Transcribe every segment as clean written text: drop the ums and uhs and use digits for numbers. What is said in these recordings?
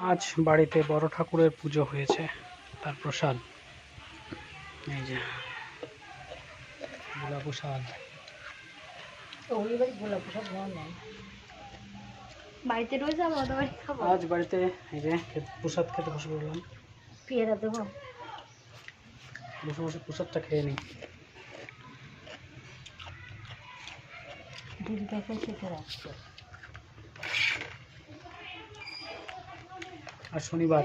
আজ বাড়িতে বড় ঠাকুরের পুজো হয়েছে, তার প্রসাদ এই যে গোলা প্রসাদ। বাড়িতে রোজ আমাদের বাড়ি খাবো। আজ বাড়িতে এই যে প্রসাদ খেতে বসে পড়লাম। পেয়ারা দেবো, বসে বসে প্রসাদটা খেয়ে নিই। দিদিটাকে খেতে রাখছো। আর শনিবার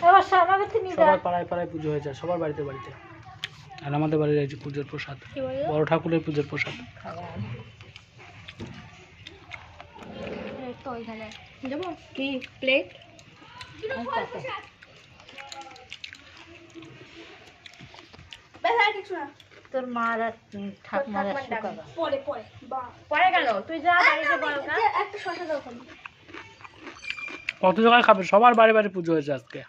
এবার সামনে তিনি সবার পাড়ায় পাড়ায় পুজো হয়েছে, সবার বাড়িতে বাড়িতে। আর আমাদের বাড়ির এই যে পুজোর প্রসাদ, বড় ঠাকুরের পুজোর প্রসাদ। তো ওইখানে দেবো কি প্লেট। তোর মার আর ঠাকুমার পরে পরে পরে কেন তুই যা বাড়িতে বল না একটা শশা দাও। কত জায়গায় খাবে, সবার বাড়ি বাড়ি পুজো হয়েছে আজকে।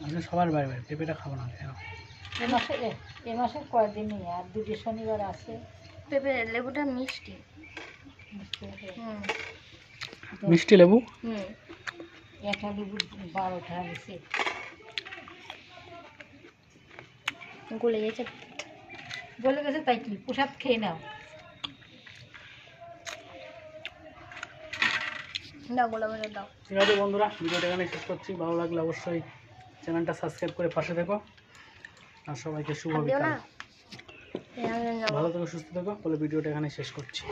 আজকে সবার বাড়ি বাড়ি পেঁপেটা খাবো না কেন? এ মাসে কয়দিনই আর দুটি শনিবার আছে। পেঁপে লেবুটা মিষ্টি। মিষ্টি লেবু। একটা লেবু 12টা আছে। গলে গেছে, গলে গেছে তাই কি প্রসাদ খেয়ে নাও না গোলা বলে দাও। ঠিক আছে বন্ধুরা, ভিডিওটা এখানে শেষ করছি। ভালো লাগলে অবশ্যই চ্যানেলটা সাবস্ক্রাইব করে পাশে থেকো। আর সবাইকে শুভ বিকাল। ভালো থেকো, সুস্থ থেকো বলে ভিডিওটা এখানে শেষ করছি।